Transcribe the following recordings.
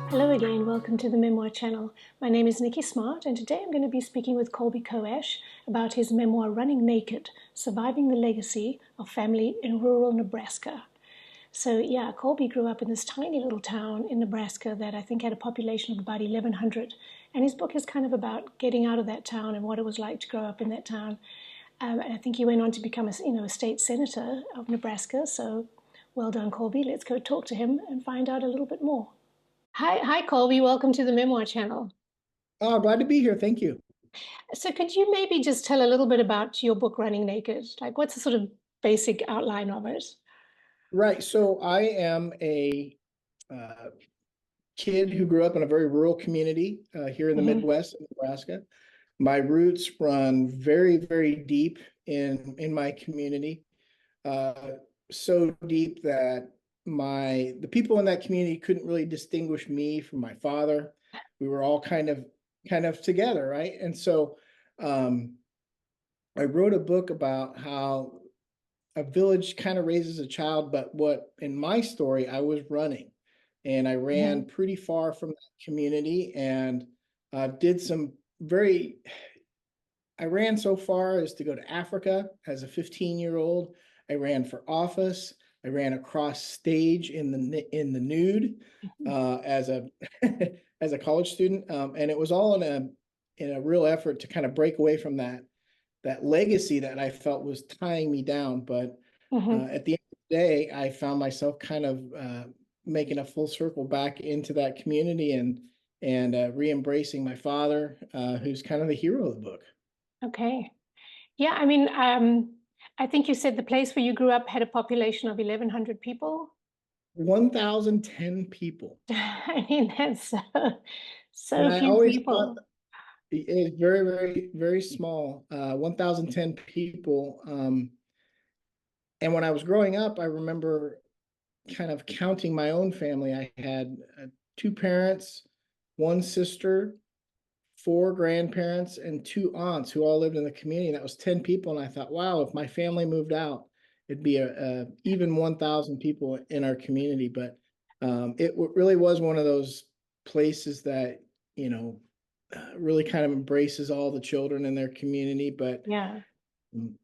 Hello again, welcome to the Memoir channel. My name is Nikki Smart, and today I'm going to be speaking with Colby Coash about his memoir, Running Naked, Surviving the Legacy of Family in Rural Nebraska. So yeah, Colby grew up in this tiny little town in Nebraska that I think had a population of about 1,100. And his book is kind of about getting out of that town and what it was like to grow up in that town. And I think he went on to become a state senator of Nebraska. So well done, Colby. Let's go talk to him and find out a little bit more. Hi, Colby. Welcome to the Memoir channel. Oh, glad to be here. Thank you. So, could you maybe just tell a little bit about your book, Running Naked? Like, what's the sort of basic outline of it? Right. So I am a uh, kid who grew up in a very rural community here in the Hmm. Midwest of Nebraska. My roots run very, very deep in my community, uh, so deep that the people in that community couldn't really distinguish me from my father. We were all kind of together, right? And so um, I wrote a book about how a village kind of raises a child, but what in my story, I was running and I ran Hmm. pretty far from that community and did some very, I ran so far as to go to Africa as a 15-year-old. I ran for office. I ran across stage in the nude as a as a college student, and it was all in a real effort to kind of break away from that legacy that I felt was tying me down. But Hmm. at the end of the day, I found myself kind of making a full circle back into that community and re-embracing my father, who's kind of the hero of the book. Okay. Yeah, I think you said the place where you grew up had a population of 1,100 people. 1,010 people. I mean, that's And so I few always thought people. it is very, very, very small. 1,010 people. And when I was growing up, I remember kind of counting my own family. I had two parents, one sister, four grandparents, and two aunts who all lived in the community. And that was 10 people. And I thought, wow, if my family moved out, it'd be a even 1,000 people in our community. But really was one of those places that, you know, really kind of embraces all the children in their community. But Yeah, um,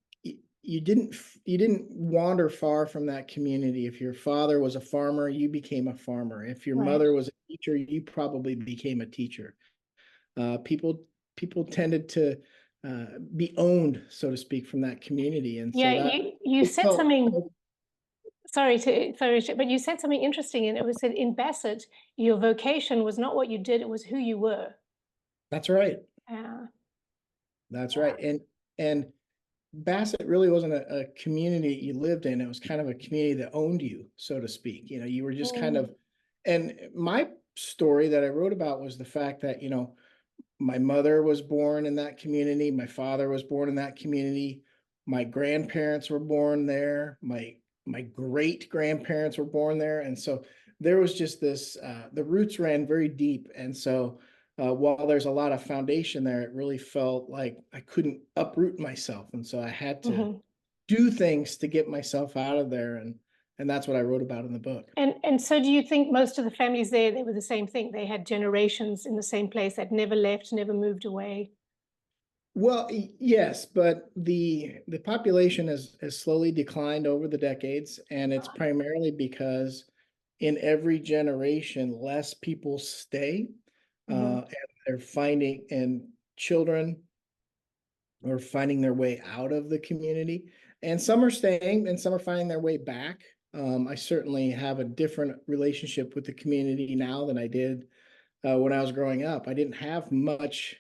you didn't wander far from that community. If your father was a farmer, you became a farmer. If your right. mother was a teacher, you probably became a teacher. People tended to be owned, so to speak, from that community, and Yeah, so that you it said felt. something. But you said something interesting, and it was that in Bassett, your vocation was not what you did; it was who you were. That's right. Yeah, That's yeah, right. And Bassett really wasn't a community you lived in. It was kind of a community that owned you, so to speak. You were just kind mm, of. And my story that I wrote about was the fact that my mother was born in that community. My father was born in that community. My grandparents were born there. My great grandparents were born there, and so there was just this. The roots ran very deep, and so while there's a lot of foundation there, it really felt like I couldn't uproot myself, and so I had to hmm. do things to get myself out of there, and that's what I wrote about in the book. And so, do you think most of the families there they were the same thing? They had generations in the same place that never left, never moved away. Well, yes, but the population has slowly declined over the decades, and it's primarily because in every generation, less people stay, Hmm. and they're finding, and children are finding their way out of the community, and some are staying, and some are finding their way back. I certainly have a different relationship with the community now than I did when I was growing up. I didn't have much.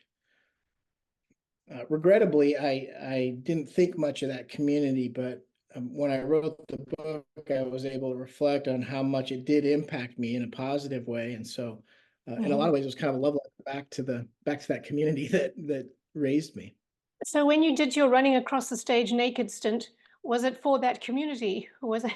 Regrettably, I didn't think much of that community, but when I wrote the book, I was able to reflect on how much it did impact me in a positive way, and so in a lot Hmm. of ways, it was kind of a love letter back to that community that raised me. So, when you did your running across the stage naked stint, was it for that community? Was it?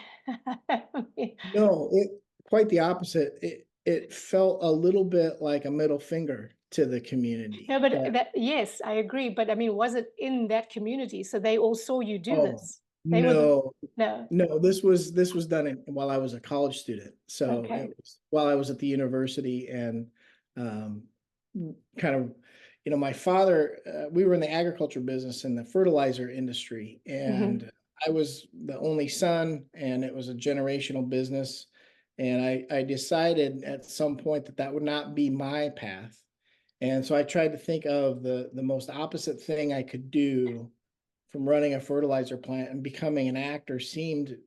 No, it quite the opposite. It felt a little bit like a middle finger to the No, community. but That yes, I agree. But I mean, was it in that community? So they all saw you do oh, this. They were the No, no. no, this was done while I was a college student. So it Okay. was while I was at the university and um, kind of, my father, we were in the agriculture business in the fertilizer industry, Hmm. and I was the only son, and it was a generational business. And I decided at some point that that would not be my path. And so I tried to think of the most opposite thing I could do from running a fertilizer plant, and becoming an actor seemed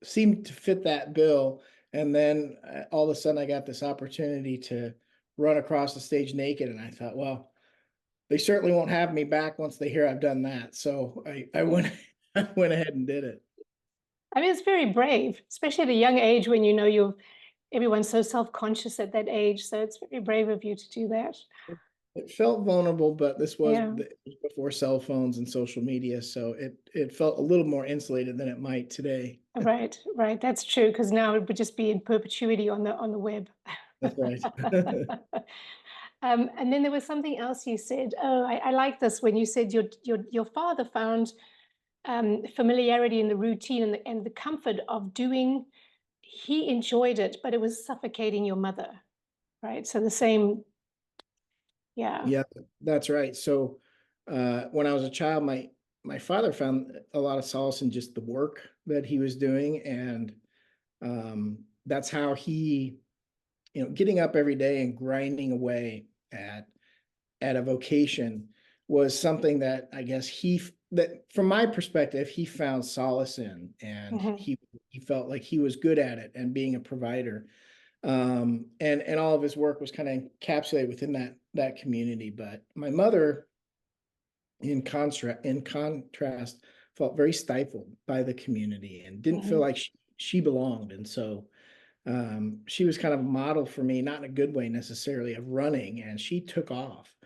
to fit that bill. And then all of a sudden I got this opportunity to run across the stage naked, and I thought, well, they certainly won't have me back once they hear I've done that. So I went I went ahead and did it. I mean, it's very brave, especially at a young age when you know you're everyone's so self-conscious at that age. So it's very brave of you to do that. It felt vulnerable, but this was Yeah. before cell phones and social media, so it felt a little more insulated than it might today. Right, right. That's true, because now it would just be in perpetuity on the web. That's right. And then there was something else you said. Oh, I like this when you said your father found familiarity in the routine and the comfort of doing. He enjoyed it, but it was suffocating your mother, right? So the same, yeah. Yeah, that's right. So when I was a child, my father found a lot of solace in just the work that he was doing, and that's how he, getting up every day and grinding away at a vocation was something that I guess that from my perspective he found solace in, and Hmm. he felt like he was good at it and being a provider. And all of his work was kind of encapsulated within that community. But my mother, in contrast, felt very stifled by the community and didn't feel Hmm. like she belonged. And so she was kind of a model for me, not in a good way necessarily, of running. And she took off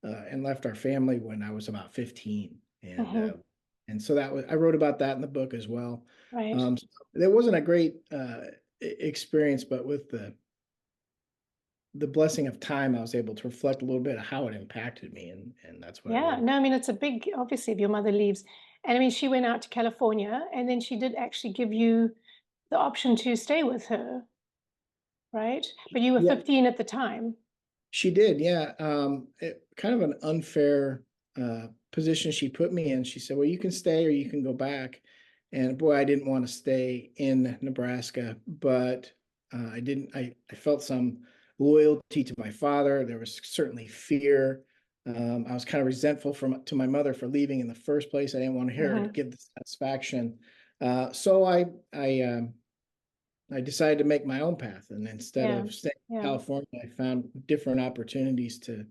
and left our family when I was about 15. Hmm. And so I wrote about that in the book as well. Right. So it wasn't a great experience, but with the blessing of time, I was able to reflect a little bit of how it impacted me, and that's what I Yeah. wrote No, about. I mean, it's a big, obviously, if your mother leaves. And I mean, she went out to California and then she did actually give you the option to stay with her, right? But you were Yeah, 15 at the time. she did. Yeah, kind of an unfair position she put me in. She said, "Well, you can stay or you can go back." And boy, I didn't want to stay in Nebraska, but I didn't. I felt some loyalty to my father. There was certainly fear. I was kind of resentful to my mother for leaving in the first place. I didn't want her to Hmm. give the satisfaction. So I decided to make my own path, and instead Yeah. of staying in Yeah. California, I found different opportunities to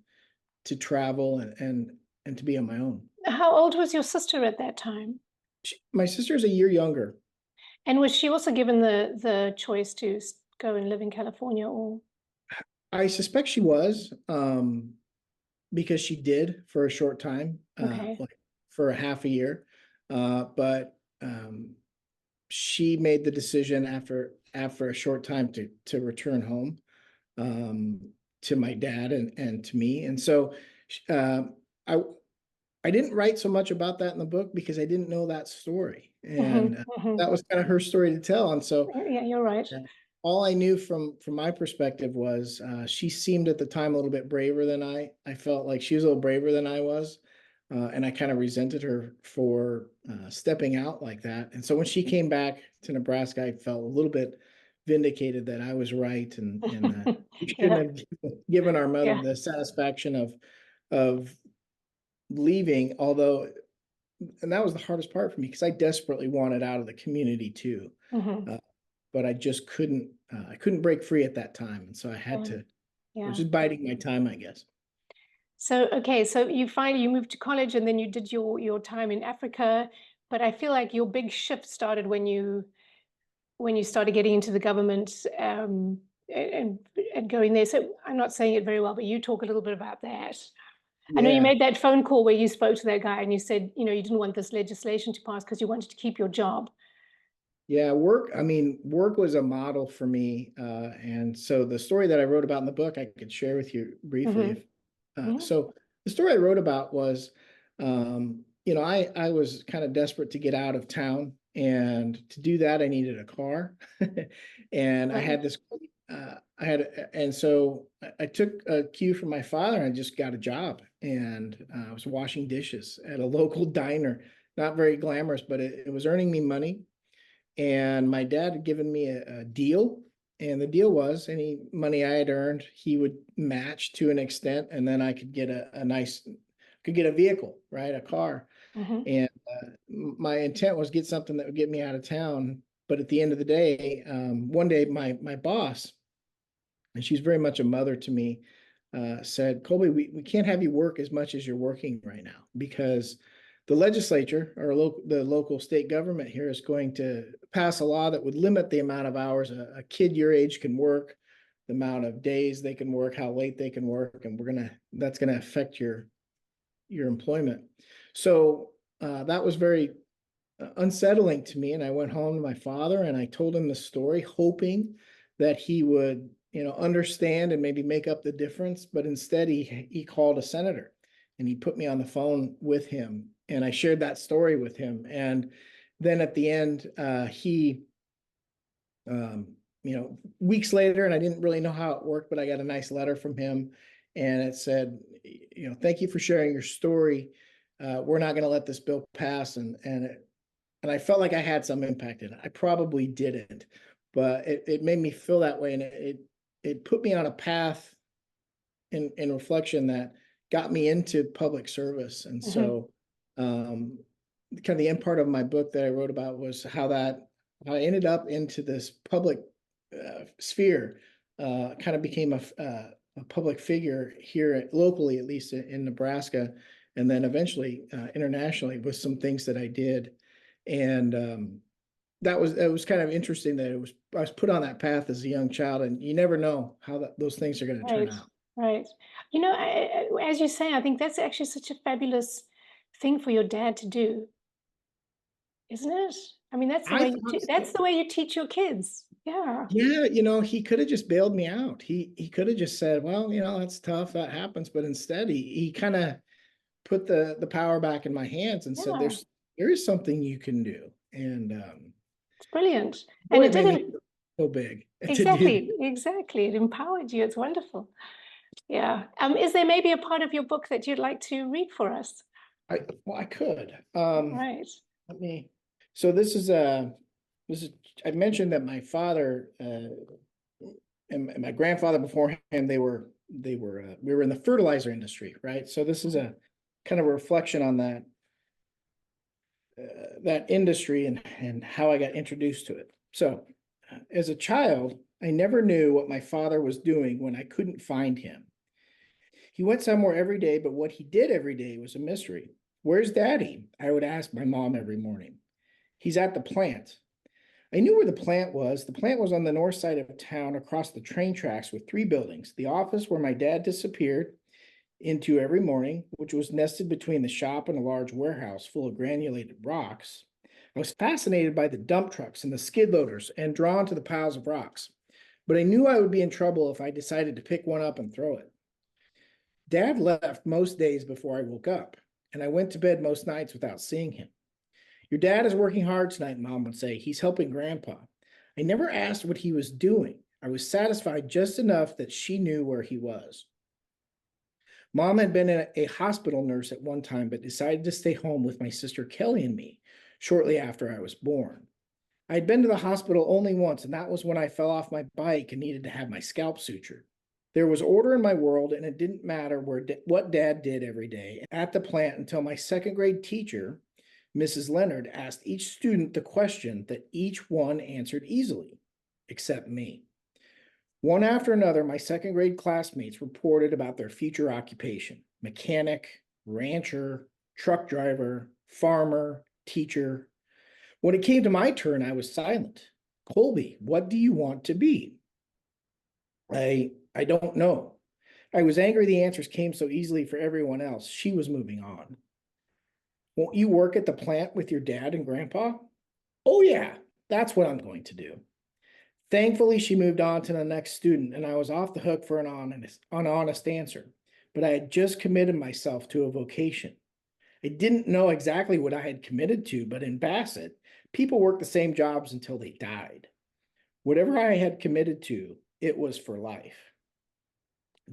travel and to be on my own. How old was your sister at that time? My sister's a year younger. And was she also given the choice to go and live in California or? I suspect she was, because she did for a short time, Okay. like for a half a year, but she made the decision after a short time to return home, um, to my dad and to me. And so uh, I I didn't write so much about that in the book because I didn't know that story, Hmm. and Hmm. that was kind of her story to tell. And so Yeah, you're right. uh, all I knew from my perspective was she seemed at the time a little bit braver than I felt like she was a little braver than I was, and I kind of resented her for stepping out like that. And so when she came back to Nebraska, I felt a little bit vindicated that I was right, and that we Yeah. shouldn't have given our mother Yeah. the satisfaction of leaving, although, and that was the hardest part for me because I desperately wanted out of the community too. Hmm. Uh, but I just I couldn't break free at that time. And so Yeah. I was Yeah. just biding my time, I guess. So, okay, so you moved to college and then you did your time in Africa, but I feel like your big shift started when you started getting into the government, and going there. So I'm not saying it very well, but you talk a little bit about that. I know you Yeah. made that phone call where you spoke to that guy and you said, you didn't want this legislation to pass because you wanted to keep your job. Yeah, I mean, work was a model for me. And so the story that I wrote about in the book, I could share with you briefly. Hmm. If Hmm. So the story I wrote about was, I was kind of desperate to get out of town, and to do that, I needed a car. And I Right. had this, and so I took a cue from my father and I just got a job. And I was washing dishes at a local diner, not very glamorous, but it was earning me money. And my dad had given me a deal. And the deal was any money I had earned, he would match to an extent, and then I could get could get a vehicle, right? A car. Mm-hmm. And my intent was get something that would get me out of town. But at the end of the day, one day my boss, and she's very much a mother to me, said, Colby, we can't have you work as much as you're working right now, because the legislature or the local state government here is going to pass a law that would limit the amount of hours a kid your age can work, the amount of days they can work, how late they can work, and that's gonna affect your employment. So that was very unsettling to me. And I went home to my father and I told him the story, hoping that he would, understand and maybe make up the difference. But instead, he called a senator and he put me on the phone with him. And I shared that story with him. And then at the end, he, weeks later, and I didn't really know how it worked, but I got a nice letter from him. And it said, thank you for sharing your story. We're not going to let this bill pass. And I felt like I had some impact in it. I probably didn't, but it made me feel that way. And it put me on a path in reflection that got me into public service. And Mm-hmm. so kind of the end part of my book that I wrote about was how I ended up into this public sphere, kind of became a public figure here locally, at least in Nebraska, and then eventually internationally with some things that I did. And it was kind of interesting that I was put on that path as a young child, and you never know how those things are going to turn Right. out. Right. As you say, I think that's actually such a fabulous thing for your dad to do, isn't it? I mean, I thought that's so. the way you teach your kids. Yeah. Yeah, he could have just bailed me out. He could have just said, "Well, that's tough. That happens." But instead, he kind of put the power back in my hands and said, Yeah. there is something you can do." And It's brilliant. And boy, it it made me didn't feel so big to do that. exactly. It empowered you. It's wonderful. Yeah. Is there maybe a part of your book that you'd like to read for us? Well, I could. Right. Let me. So this is. I mentioned that my father and my grandfather before him, we were in the fertilizer industry, right? So this is a kind of a reflection on that industry and how I got introduced to it. So, as a child, I never knew what my father was doing when I couldn't find him. He went somewhere every day, but what he did every day was a mystery. Where's Daddy? I would ask my mom every morning. He's at the plant. I knew where the plant was. The plant was on the north side of town across the train tracks with three buildings: the office where my dad disappeared into every morning, which was nested between the shop and a large warehouse full of granulated rocks. I was fascinated by the dump trucks and the skid loaders and drawn to the piles of rocks, but I knew I would be in trouble if I decided to pick one up and throw it. Dad left most days before I woke up, and I went to bed most nights without seeing him. Your dad is working hard tonight, Mom would say. He's helping Grandpa. I never asked what he was doing. I was satisfied just enough that she knew where he was. Mom had been a hospital nurse at one time, but decided to stay home with my sister Kelly and me shortly after I was born. I'd been to the hospital only once, and that was when I fell off my bike and needed to have my scalp sutured. There was order in my world, and it didn't matter what Dad did every day at the plant until my second grade teacher, Mrs. Leonard, asked each student the question that each one answered easily, except me. One after another, my second grade classmates reported about their future occupation: mechanic, rancher, truck driver, farmer, teacher. When it came to my turn, I was silent. Colby, what do you want to be? I don't know. I was angry the answers came so easily for everyone else. She was moving on. Won't you work at the plant with your dad and grandpa? Oh, yeah, that's what I'm going to do. Thankfully, she moved on to the next student, and I was off the hook for an honest answer. But I had just committed myself to a vocation. I didn't know exactly what I had committed to, but in Bassett, people worked the same jobs until they died. Whatever I had committed to, it was for life.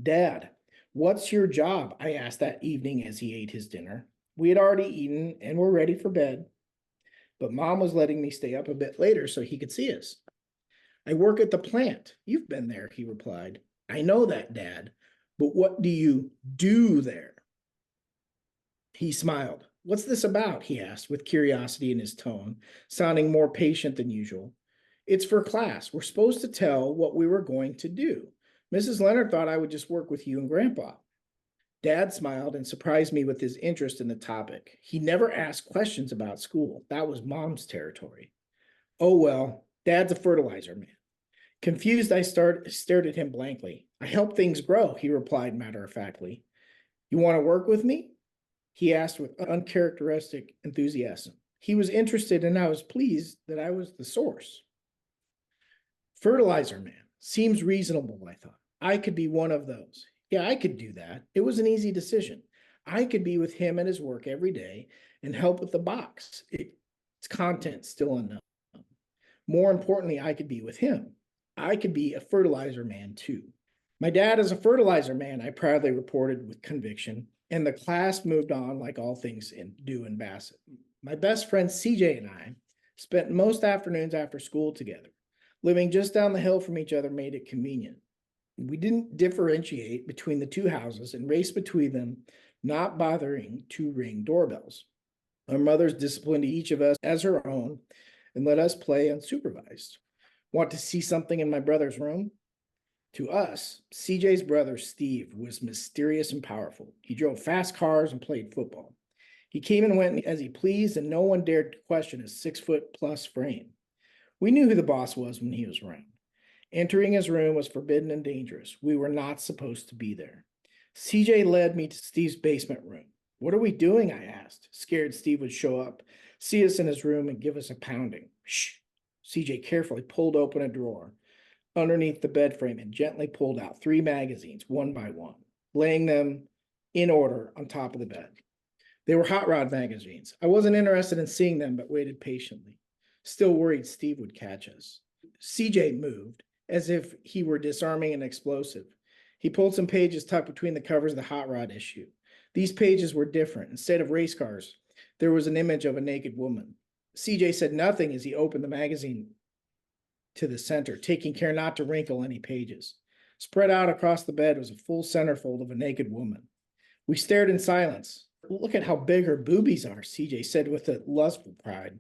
Dad, what's your job? I asked that evening as he ate his dinner. We had already eaten and were ready for bed, but Mom was letting me stay up a bit later so he could see us. I work at the plant. You've been there, he replied. I know that, Dad, but what do you do there? He smiled. What's this about? He asked with curiosity in his tone, sounding more patient than usual. It's for class. We're supposed to tell what we were going to do. Mrs. Leonard thought I would just work with you and Grandpa. Dad smiled and surprised me with his interest in the topic. He never asked questions about school. That was Mom's territory. Oh, well, Dad's a fertilizer man. Confused, I stared at him blankly. I help things grow, he replied matter-of-factly. You want to work with me? He asked with uncharacteristic enthusiasm. He was interested, and I was pleased that I was the source. Fertilizer man. Seems reasonable, I thought. I could be one of those. Yeah, I could do that. It was an easy decision. I could be with him at his work every day and help with the box. Its content still unknown. More importantly, I could be with him. I could be a fertilizer man too. My dad is a fertilizer man, I proudly reported with conviction, and the class moved on like all things do in Bassett. My best friend CJ and I spent most afternoons after school together. Living just down the hill from each other made it convenient. We didn't differentiate between the two houses and raced between them, not bothering to ring doorbells. Our mothers disciplined each of us as her own and let us play unsupervised. Want to see something in my brother's room? To us, CJ's brother Steve was mysterious and powerful. He drove fast cars and played football. He came and went as he pleased, and no one dared to question his 6-foot-plus frame. We knew who the boss was when he was around. Entering his room was forbidden and dangerous. We were not supposed to be there. CJ led me to Steve's basement room. What are we doing? I asked, scared Steve would show up, see us in his room, and give us a pounding. Shh. CJ carefully pulled open a drawer underneath the bed frame and gently pulled out 3 magazines, one by one, laying them in order on top of the bed. They were hot rod magazines. I wasn't interested in seeing them, but waited patiently, still worried Steve would catch us. CJ moved, as if he were disarming an explosive. He pulled some pages tucked between the covers of the hot rod issue. These pages were different. Instead of race cars, there was an image of a naked woman. CJ said nothing as he opened the magazine to the center, taking care not to wrinkle any pages. Spread out across the bed was a full centerfold of a naked woman. We stared in silence. Look at how big her boobies are, CJ said with a lustful pride.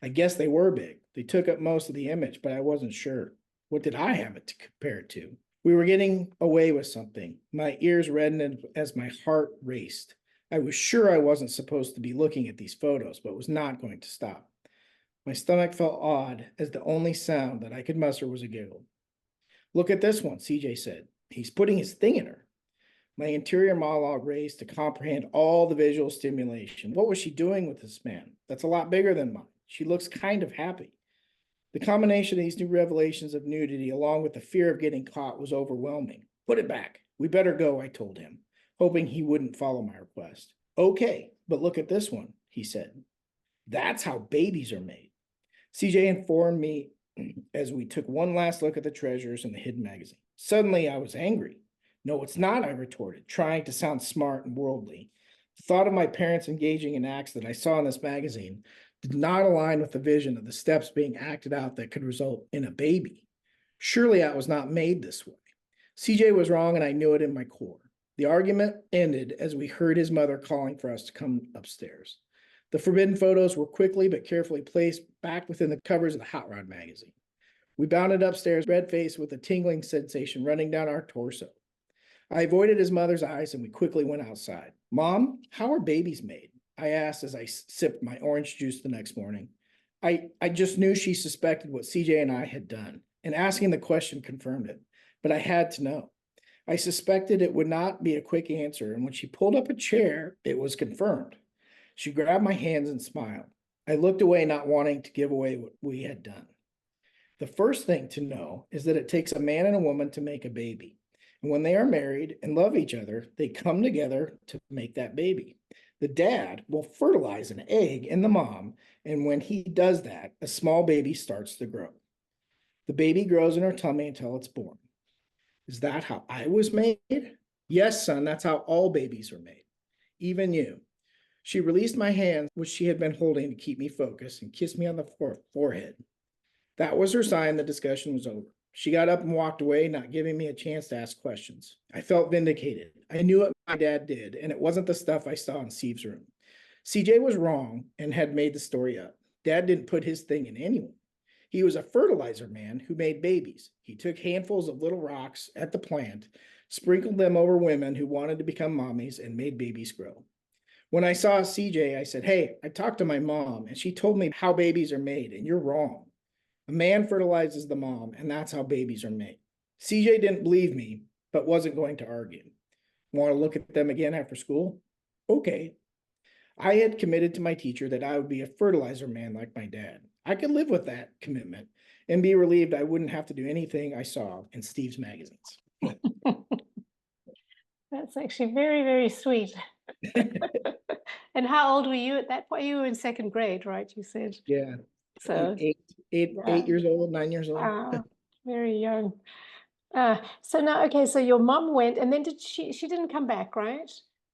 I guess they were big. They took up most of the image, but I wasn't sure. What did I have it to compare it to? We were getting away with something. My ears reddened as my heart raced. I was sure I wasn't supposed to be looking at these photos, but was not going to stop. My stomach felt odd as the only sound that I could muster was a giggle. Look at this one, CJ said. He's putting his thing in her. My interior monologue raced to comprehend all the visual stimulation. What was she doing with this man? That's a lot bigger than mine. She looks kind of happy. The combination of these new revelations of nudity, along with the fear of getting caught, was overwhelming. Put it back. We better go, I told him, hoping he wouldn't follow my request. Okay, but look at this one, he said. That's how babies are made. CJ informed me as we took one last look at the treasures in the hidden magazine. Suddenly, I was angry. No, it's not, I retorted, trying to sound smart and worldly. The thought of my parents engaging in acts that I saw in this magazine did not align with the vision of the steps being acted out that could result in a baby. Surely I was not made this way. CJ was wrong, and I knew it in my core. The argument ended as we heard his mother calling for us to come upstairs. The forbidden photos were quickly but carefully placed back within the covers of the Hot Rod magazine. We bounded upstairs, red-faced with a tingling sensation running down our torso. I avoided his mother's eyes, and we quickly went outside. Mom, how are babies made? I asked as I sipped my orange juice the next morning. I just knew she suspected what CJ and I had done, and asking the question confirmed it, but I had to know. I suspected it would not be a quick answer, and when she pulled up a chair, it was confirmed. She grabbed my hands and smiled. I looked away, not wanting to give away what we had done. The first thing to know is that it takes a man and a woman to make a baby. And when they are married and love each other, they come together to make that baby. The dad will fertilize an egg in the mom, and when he does that, a small baby starts to grow. The baby grows in her tummy until it's born. Is that how I was made? Yes, son, that's how all babies are made, even you. She released my hand, which she had been holding to keep me focused, and kissed me on the forehead. That was her sign the discussion was over. She got up and walked away, not giving me a chance to ask questions. I felt vindicated. I knew what my dad did, and it wasn't the stuff I saw in Steve's room. CJ was wrong and had made the story up. Dad didn't put his thing in anyone. He was a fertilizer man who made babies. He took handfuls of little rocks at the plant, sprinkled them over women who wanted to become mommies, and made babies grow. When I saw CJ, I said, "Hey, I talked to my mom, and she told me how babies are made, and you're wrong. A man fertilizes the mom, and that's how babies are made." CJ didn't believe me, but wasn't going to argue. Want to look at them again after school? Okay. I had committed to my teacher that I would be a fertilizer man like my dad. I could live with that commitment and be relieved I wouldn't have to do anything I saw in Steve's magazines. That's actually very, very sweet. And how old were you at that point? You were in second grade, right? You said. Yeah. So, Eight yeah. 8 years old, 9 years old. Very young. So now, okay, so your mom went, and then she didn't come back, right?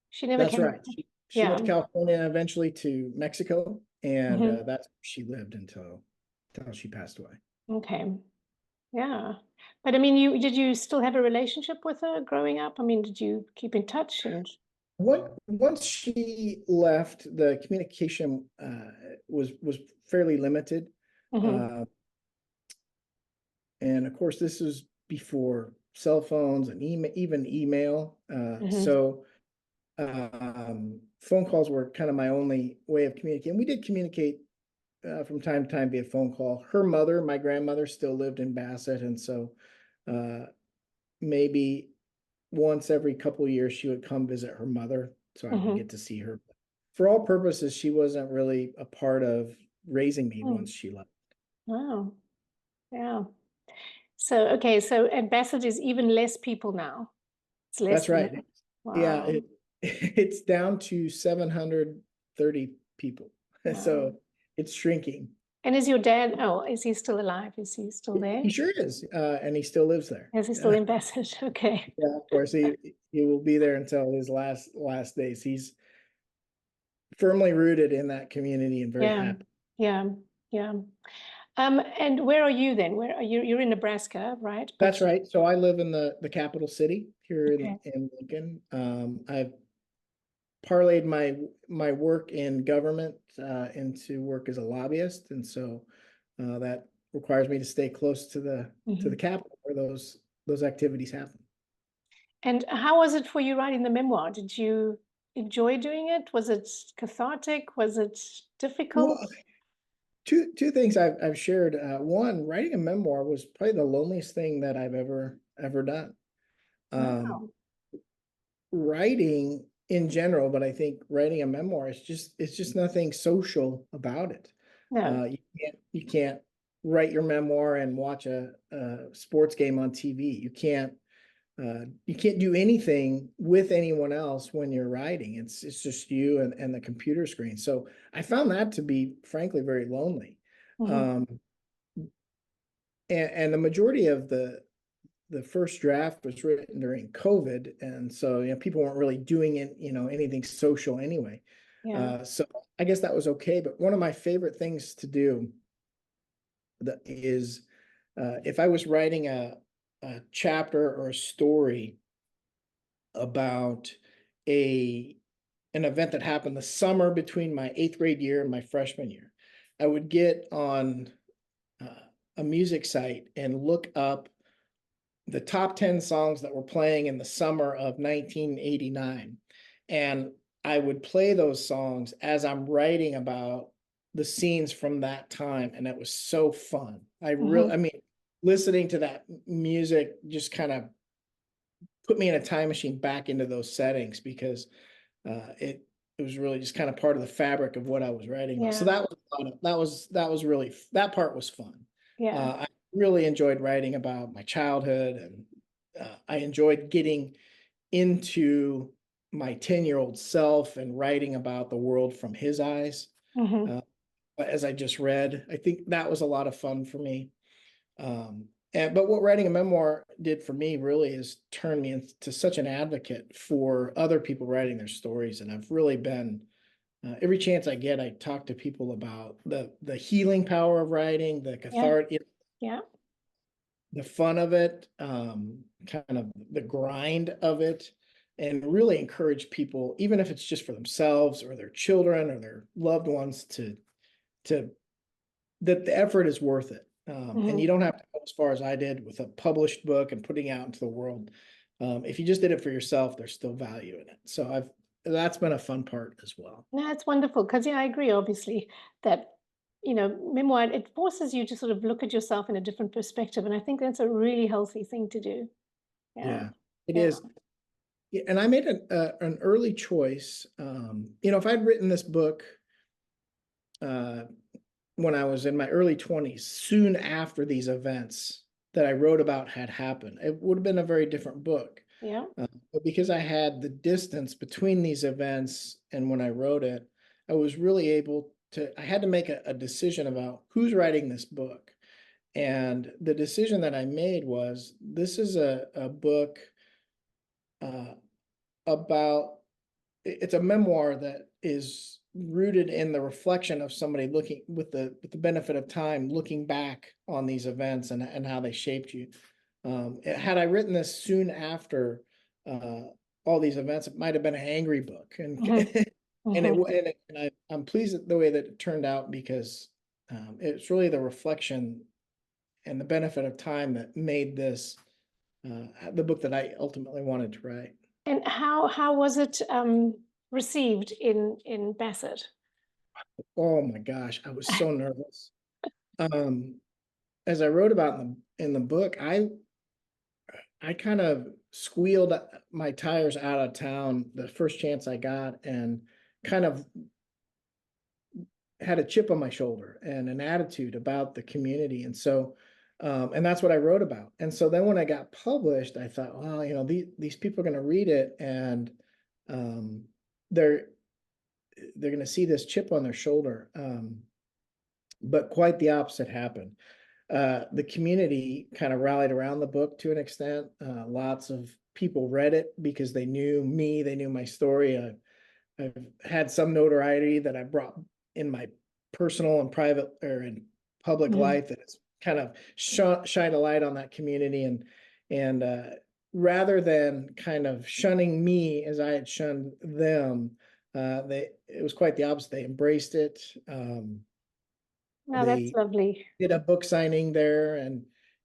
She never That's came right. back. She Yeah. went to California, eventually to Mexico, and Mhm. that's where she lived until she passed away. Okay. Yeah. But I mean, did you still have a relationship with her growing up? I mean, did you keep in touch and Once she left, the communication was fairly limited. Mhm. Uh, and of course, this was before cell phones and even email. Mhm. So phone calls were kind of my only way of communicating. We did communicate from time to time via phone call. Her mother, my grandmother, still lived in Bassett, and so uh, maybe once every couple of years she would come visit her mother, so I would Mhm. get to see her. For all purposes, she wasn't really a part of raising me Mm. once she left. Wow. Yeah. So okay, so at Bassett is even less people now. It's less That's than right. that. Yeah, Wow. it's down to 730 people. So Wow. it's shrinking. And is your dad, oh, is he still alive? Is he still there? He sure is, and he still lives there. Is he still in Bassett? Okay. Yeah, of course, he will be there until his last days. He's firmly rooted in that community and very Yeah. happy. Yeah. Yeah. And where are you then? Where are you? You're in Nebraska, right? That's But right. So I live in the capital city here okay. in Lincoln. I've parlayed my work in government into work as a lobbyist, and so that requires me to stay close to the Mhm. capital where those activities happen. And how was it for you writing the memoir? Did you enjoy doing it? Was it cathartic? Was it difficult? Well, two things I've shared. One, writing a memoir was probably the loneliest thing that I've ever done. Um, Wow. Writing in general, but I think writing a memoir is it's just nothing social about it. No. You can't write your memoir and watch a sports game on TV. You can't do anything with anyone else when you're writing. It's just you and the computer screen. So I found that to be frankly very lonely. Mhm. Um, and the majority of the first draft was written during COVID, and so people weren't really doing it, anything social anyway. Yeah. So I guess that was okay. But one of my favorite things to do that is if I was writing a chapter or a story about a an event that happened the summer between my eighth grade year and my freshman year, I would get on uh, a music site and look up the top 10 songs that were playing in the summer of 1989. And I would play those songs as I'm writing about the scenes from that time. And it was so fun. Mhm. I mean, listening to that music just kind of put me in a time machine back into those settings because it was really just kind of part of the fabric of what I was writing about. So Yeah. that was really, that part was fun. Yeah. I really enjoyed writing about my childhood, and I enjoyed getting into my 10-year-old self and writing about the world from his eyes. Mm-hmm. Uh, as I just read, I think that was a lot of fun for me. But what writing a memoir did for me really is turn me into such an advocate for other people writing their stories. And I've really been, every chance I get, I talk to people about the healing power of writing, the Yeah. cathartic, Yeah. the fun of it, kind of the grind of it, and really encourage people, even if it's just for themselves or their children or their loved ones, to that the effort is worth it. And you Mm-hmm. don't have to go as far as I did with a published book and putting it out into the world. If you just did it for yourself, there's still value in it. So that's been a fun part as well. No, it's wonderful because yeah, I agree, obviously, that memoir, it forces you to sort of look at yourself in a different perspective. And I think that's a really healthy thing to do. Yeah. Yeah, it Yeah. is. Yeah, and I made an early choice. If I'd written this book uh, when I was in my early 20s, soon after these events that I wrote about had happened, it would have been a very different book. Yeah. But because I had the distance between these events and when I wrote it, I was really able to, I had to make a decision about who's writing this book. And the decision that I made was this is a book uh, about, it's a memoir that is rooted in the reflection of somebody looking with the benefit of time, looking back on these events and how they shaped you. Had I written this soon after uh, all these events, it might have been an angry book, and Mm-hmm. Mm-hmm. I'm pleased at the way that it turned out because it's really the reflection and the benefit of time that made this the book that I ultimately wanted to write. And how was it received in Bassett? Oh my gosh, I was so nervous. Um, as I wrote about in the book, I kind of squealed my tires out of town the first chance I got and kind of had a chip on my shoulder and an attitude about the community. And that's what I wrote about. And so then when I got published, I thought, well, these people are going to read it and um, they're they're going to see this chip on their shoulder. But quite the opposite happened. The community kind of rallied around the book to an extent. Lots of people read it because they knew me, they knew my story. I've had some notoriety that I brought in my personal and private or in public Mm-hmm. life that has kind of shine a light on that community and rather than kind of shunning me as I had shunned them, it was quite the opposite. They embraced it. No, that's They lovely. did a book signing there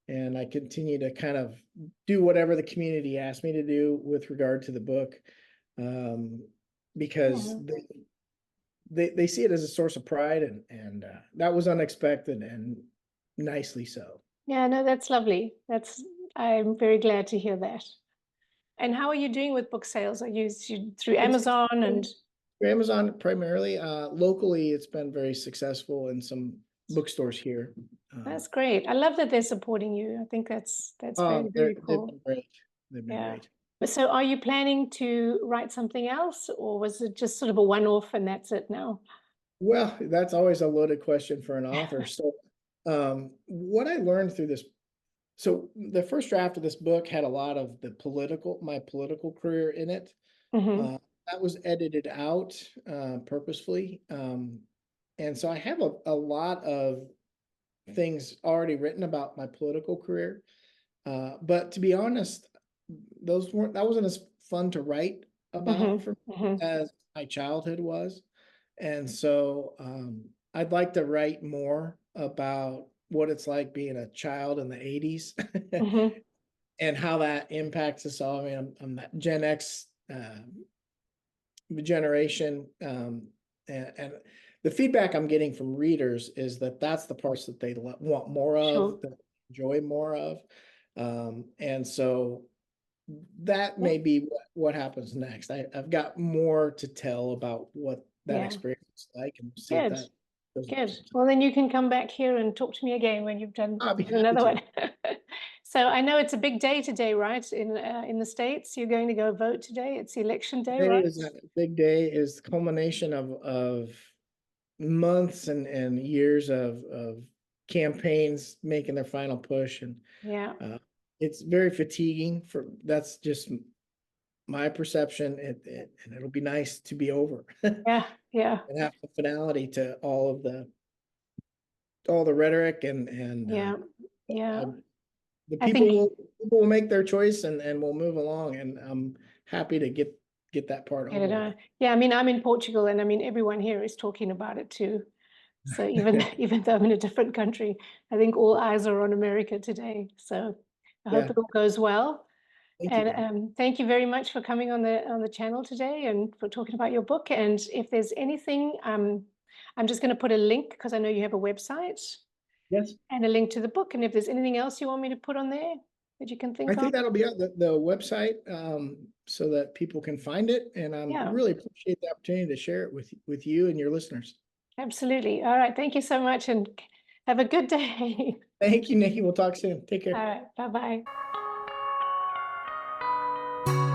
and I continue to kind of do whatever the community asked me to do with regard to the book. Um, because Yeah. they see it as a source of pride and that was unexpected and nicely so. Yeah, no, that's lovely. I'm very glad to hear that. And how are you doing with book sales? Are you through It's Amazon and Amazon primarily. Locally, it's been very successful in some bookstores here. that's great. I love that they're supporting you. I think that's very, very They've cool. been great. They've been Yeah. great. So are you planning to write something else, or was it just sort of a one-off and that's it now? Well, that's always a loaded question for an author. So, what I learned through this, so the first draft of this book had a lot of my political career in it. Mm-hmm. Uh, that was edited out purposefully. And so I have a lot of things already written about my political career. But to be honest, that wasn't as fun to write about Mm-hmm. for me Mm-hmm. as my childhood was. And so I'd like to write more about what it's like being a child in the 80s Mm-hmm. and how that impacts us all. I mean, I'm that Gen X generation. And the feedback I'm getting from readers is that that's the parts that they want more of, Sure. that they enjoy more of. And so that Yeah. may be what happens next. I've got more to tell about what that Yeah. experience is like, and we'll see if Good. that goes Good. sometime. Well, then you can come back here and talk to me again when you've done I'll be done happy another to. one. So I know it's a big day today, right? In the States, you're going to go vote today. It's election day, Today right? is a big day, is the culmination of months and years of campaigns making their final push. And Yeah, it's very fatiguing that's just my perception. And it'll be nice to be over and yeah, yeah, have some finality to all the rhetoric yeah, yeah. uh, the I think people will make their choice and we'll move along. And I'm happy to get that part I don't over know. with. Yeah, I mean, I'm in Portugal, and I mean, everyone here is talking about it too. So even even though I'm in a different country, I think all eyes are on America today. So I hope Yeah, it all goes well. thank And you. thank you very much for coming on the channel today and for talking about your book. And if there's anything, I'm just going to put a link because I know you have a website Yes. and a link to the book. And if there's anything else you want me to put on there that you can I think of, think that'll be out the website, so that people can find it. And yeah, really appreciate the opportunity to share it with you and your listeners. absolutely. All right. Thank you so much and have a good day. Thank you, Nikki. We'll talk soon. Take All care. right. Bye bye.